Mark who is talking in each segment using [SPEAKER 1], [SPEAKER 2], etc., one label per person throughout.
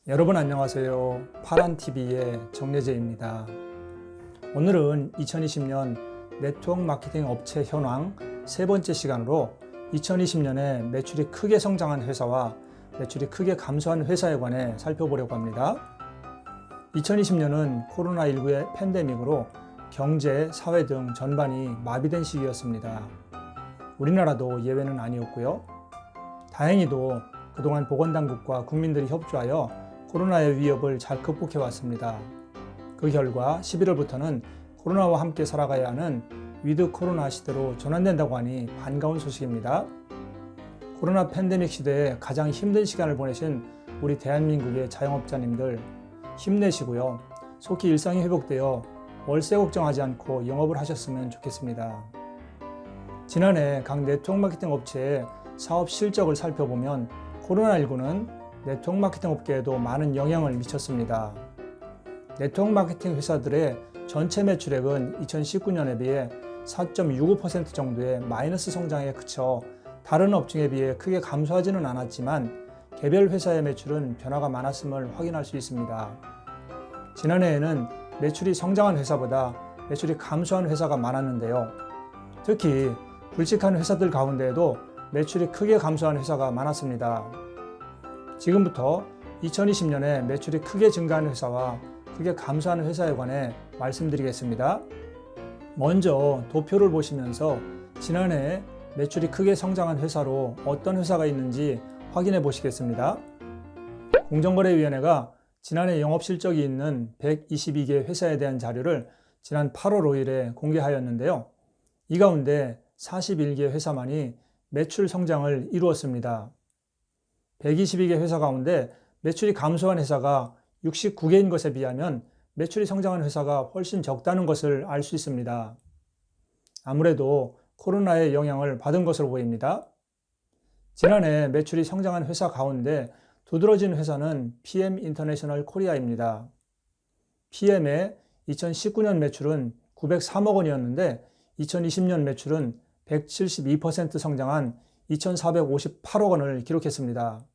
[SPEAKER 1] 여러분 안녕하세요. 파란TV의 정례재입니다. 오늘은 2020년 네트워크 마케팅 업체 현황 세 번째 시간으로 2020년에 매출이 크게 성장한 회사와 매출이 크게 감소한 회사에 관해 살펴보려고 합니다. 2020년은 코로나19의 팬데믹으로 경제, 사회 등 전반이 마비된 시기였습니다. 우리나라도 예외는 아니었고요. 다행히도 그동안 보건당국과 국민들이 협조하여 코로나의 위협을 잘 극복해 왔습니다. 그 결과 11월부터는 코로나와 함께 살아가야 하는 위드 코로나 시대로 전환된다고 하니 반가운 소식입니다. 코로나 팬데믹 시대에 가장 힘든 시간을 보내신 우리 대한민국의 자영업자님들 힘내시고요. 속히 일상이 회복되어 월세 걱정하지 않고 영업을 하셨으면 좋겠습니다. 지난해 각 네트워크 마케팅 업체의 사업 실적을 살펴보면 코로나19는 네트워크 마케팅 업계에도 많은 영향을 미쳤습니다. 네트워크 마케팅 회사들의 전체 매출액은 2019년에 비해 4.65% 정도의 마이너스 성장에 그쳐 다른 업종에 비해 크게 감소하지는 않았지만 개별 회사의 매출은 변화가 많았음을 확인할 수 있습니다. 지난해에는 매출이 성장한 회사보다 매출이 감소한 회사가 많았는데요. 특히 굵직한 회사들 가운데에도 매출이 크게 감소한 회사가 많았습니다. 지금부터 2020년에 매출이 크게 증가한 회사와 크게 감소한 회사에 관해 말씀드리겠습니다. 먼저 도표를 보시면서 지난해 매출이 크게 성장한 회사로 어떤 회사가 있는지 확인해 보시겠습니다. 공정거래위원회가 지난해 영업실적이 있는 122개 회사에 대한 자료를 지난 8월 5일에 공개하였는데요. 이 가운데 41개 회사만이 매출 성장을 이루었습니다. 122개 회사 가운데 매출이 감소한 회사가 69개인 것에 비하면 매출이 성장한 회사가 훨씬 적다는 것을 알 수 있습니다. 아무래도 코로나의 영향을 받은 것으로 보입니다. 지난해 매출이 성장한 회사 가운데 두드러진 회사는 PM 인터내셔널 코리아입니다. PM의 2019년 매출은 903억 원이었는데 2020년 매출은 172% 성장한 2,458억 원을 기록했습니다.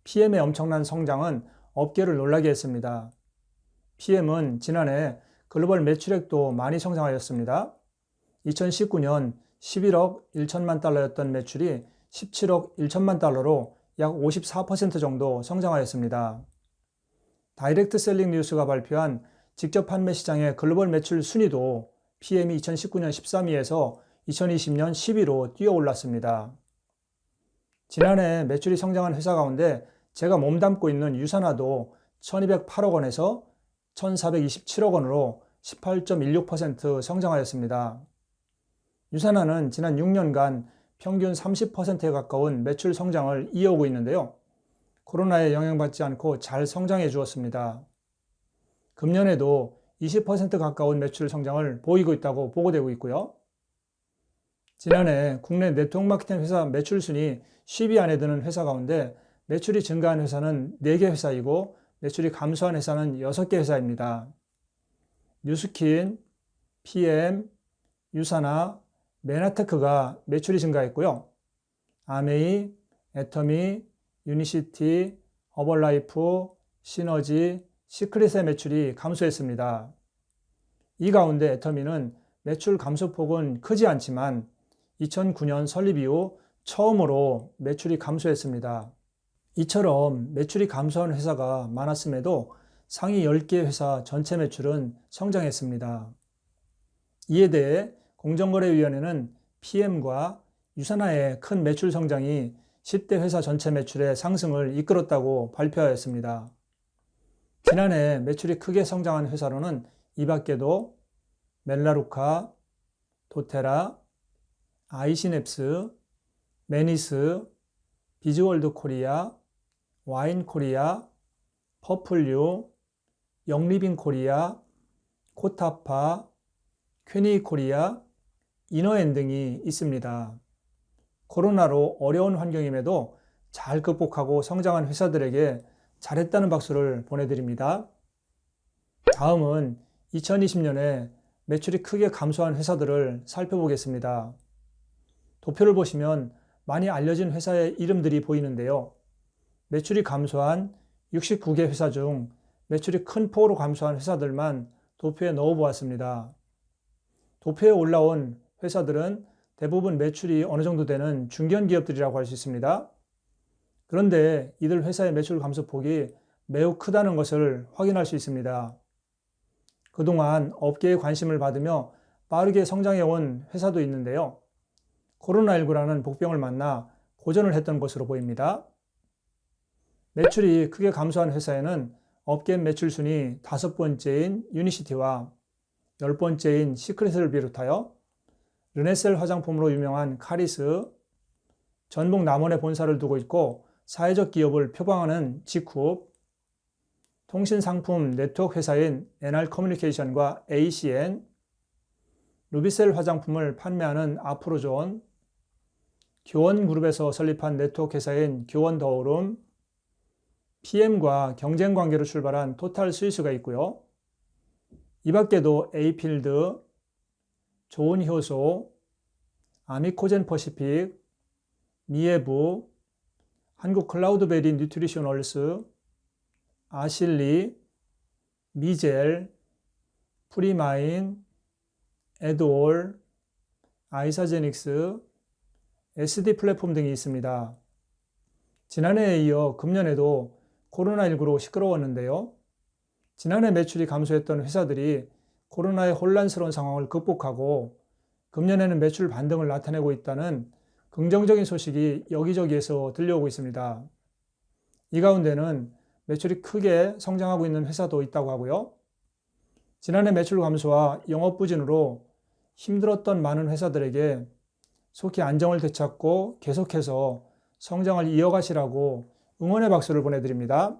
[SPEAKER 1] PM의 엄청난 성장은 업계를 놀라게 했습니다. PM은 지난해 글로벌 매출액도 많이 성장하였습니다. 2019년 11억 1천만 달러였던 매출이 17억 1천만 달러로 약 54% 정도 성장하였습니다. 다이렉트 셀링 뉴스가 발표한 직접 판매 시장의 글로벌 매출 순위도 PM이 2019년 13위에서 2020년 10위로 뛰어 올랐습니다. 지난해 매출이 성장한 회사 가운데 제가 몸담고 있는 유산화도 1208억 원에서 1427억 원으로 18.16% 성장하였습니다. 유산화는 지난 6년간 평균 30%에 가까운 매출 성장을 이어오고 있는데요. 코로나에 영향받지 않고 잘 성장해 주었습니다. 금년에도 20% 가까운 매출 성장을 보이고 있다고 보고되고 있고요. 지난해 국내 네트워크 마케팅 회사 매출 순위 10위 안에 드는 회사 가운데 매출이 증가한 회사는 4개 회사이고 매출이 감소한 회사는 6개 회사입니다. 뉴스킨, PM, 유산화, 메나테크가 매출이 증가했고요. 아메이, 애터미, 유니시티, 허벌라이프, 시너지, 시크릿의 매출이 감소했습니다. 이 가운데 애터미는 매출 감소폭은 크지 않지만 2009년 설립 이후 처음으로 매출이 감소했습니다. 이처럼 매출이 감소한 회사가 많았음에도 상위 10개 회사 전체 매출은 성장했습니다. 이에 대해 공정거래위원회는 PM과 유산화의 큰 매출 성장이 10대 회사 전체 매출의 상승을 이끌었다고 발표하였습니다. 지난해 매출이 크게 성장한 회사로는 이 밖에도 멜라루카, 도테라, 아이시냅스, 매니스, 비즈월드 코리아, 와인 코리아, 퍼플유, 영리빙 코리아, 코타파, 퀘니 코리아, 이너앤 등이 있습니다. 코로나로 어려운 환경임에도 잘 극복하고 성장한 회사들에게 잘했다는 박수를 보내드립니다. 다음은 2020년에 매출이 크게 감소한 회사들을 살펴보겠습니다. 도표를 보시면 많이 알려진 회사의 이름들이 보이는데요. 매출이 감소한 69개 회사 중 매출이 큰 폭으로 감소한 회사들만 도표에 넣어 보았습니다. 도표에 올라온 회사들은 대부분 매출이 어느 정도 되는 중견 기업들이라고 할 수 있습니다. 그런데 이들 회사의 매출 감소폭이 매우 크다는 것을 확인할 수 있습니다. 그동안 업계의 관심을 받으며 빠르게 성장해온 회사도 있는데요. 코로나19라는 복병을 만나 고전을 했던 것으로 보입니다. 매출이 크게 감소한 회사에는 업계 매출 순위 5번째인 유니시티와 10번째인 시크릿을 비롯하여 르네셀 화장품으로 유명한 카리스, 전북 남원에 본사를 두고 있고 사회적 기업을 표방하는 지쿱, 통신상품 네트워크 회사인 NR커뮤니케이션과 ACN, 루비셀 화장품을 판매하는 아프로존, 교원그룹에서 설립한 네트워크 회사인 교원더오름, PM과 경쟁 관계로 출발한 토탈 스위스가 있고요. 이 밖에도 에이필드, 좋은효소, 아미코젠 퍼시픽, 미에브, 한국클라우드베리 뉴트리셔널스, 아실리, 미젤, 프리마인, 에드올, 아이사제닉스, SD 플랫폼 등이 있습니다. 지난해에 이어 금년에도 코로나19로 시끄러웠는데요. 지난해 매출이 감소했던 회사들이 코로나의 혼란스러운 상황을 극복하고 금년에는 매출 반등을 나타내고 있다는 긍정적인 소식이 여기저기에서 들려오고 있습니다. 이 가운데는 매출이 크게 성장하고 있는 회사도 있다고 하고요. 지난해 매출 감소와 영업 부진으로 힘들었던 많은 회사들에게 속히 안정을 되찾고 계속해서 성장을 이어가시라고 응원의 박수를 보내드립니다.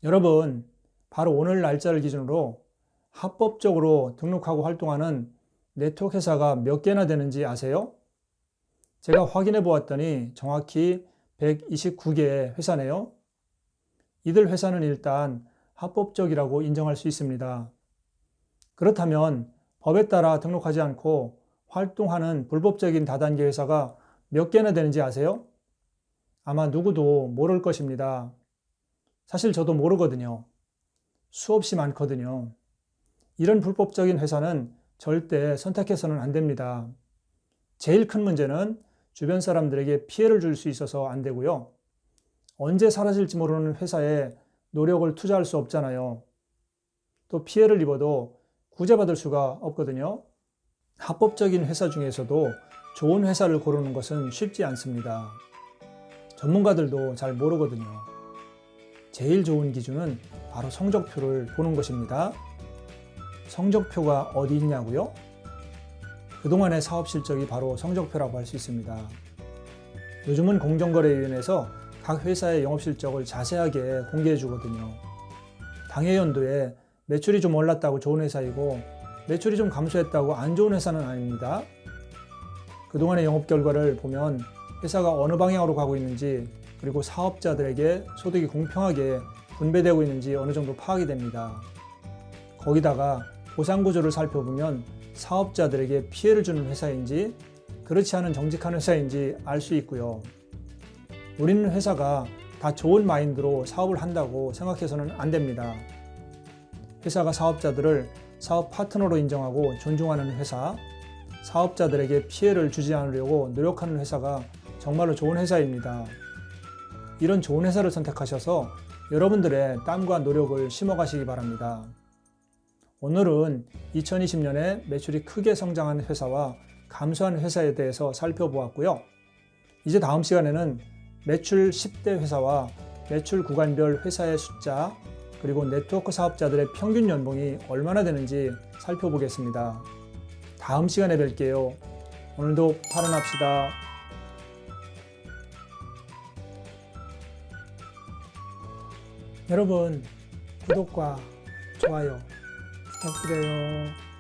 [SPEAKER 1] 여러분, 바로 오늘 날짜를 기준으로 합법적으로 등록하고 활동하는 네트워크 회사가 몇 개나 되는지 아세요? 제가 확인해 보았더니 정확히 129개의 회사네요. 이들 회사는 일단 합법적이라고 인정할 수 있습니다. 그렇다면 법에 따라 등록하지 않고 활동하는 불법적인 다단계 회사가 몇 개나 되는지 아세요? 아마 누구도 모를 것입니다. 사실 저도 모르거든요. 수없이 많거든요. 이런 불법적인 회사는 절대 선택해서는 안 됩니다. 제일 큰 문제는 주변 사람들에게 피해를 줄 수 있어서 안 되고요. 언제 사라질지 모르는 회사에 노력을 투자할 수 없잖아요. 또 피해를 입어도 구제받을 수가 없거든요. 합법적인 회사 중에서도 좋은 회사를 고르는 것은 쉽지 않습니다. 전문가들도 잘 모르거든요. 제일 좋은 기준은 바로 성적표를 보는 것입니다. 성적표가 어디 있냐고요? 그동안의 사업 실적이 바로 성적표라고 할 수 있습니다. 요즘은 공정거래위원회에서 각 회사의 영업 실적을 자세하게 공개해 주거든요. 당해 연도에 매출이 좀 올랐다고 좋은 회사이고 매출이 좀 감소했다고 안 좋은 회사는 아닙니다. 그동안의 영업 결과를 보면 회사가 어느 방향으로 가고 있는지 그리고 사업자들에게 소득이 공평하게 분배되고 있는지 어느 정도 파악이 됩니다. 거기다가 보상 구조를 살펴보면 사업자들에게 피해를 주는 회사인지 그렇지 않은 정직한 회사인지 알 수 있고요. 우리는 회사가 다 좋은 마인드로 사업을 한다고 생각해서는 안 됩니다. 회사가 사업자들을 사업 파트너로 인정하고 존중하는 회사, 사업자들에게 피해를 주지 않으려고 노력하는 회사가 정말로 좋은 회사입니다. 이런 좋은 회사를 선택하셔서 여러분들의 땀과 노력을 심어가시기 바랍니다. 오늘은 2020년에 매출이 크게 성장한 회사와 감소한 회사에 대해서 살펴보았고요. 이제 다음 시간에는 매출 10대 회사와 매출 구간별 회사의 숫자, 그리고 네트워크 사업자들의 평균 연봉이 얼마나 되는지 살펴보겠습니다. 다음 시간에 뵐게요. 오늘도 파란합시다. 여러분, 구독과 좋아요 부탁드려요.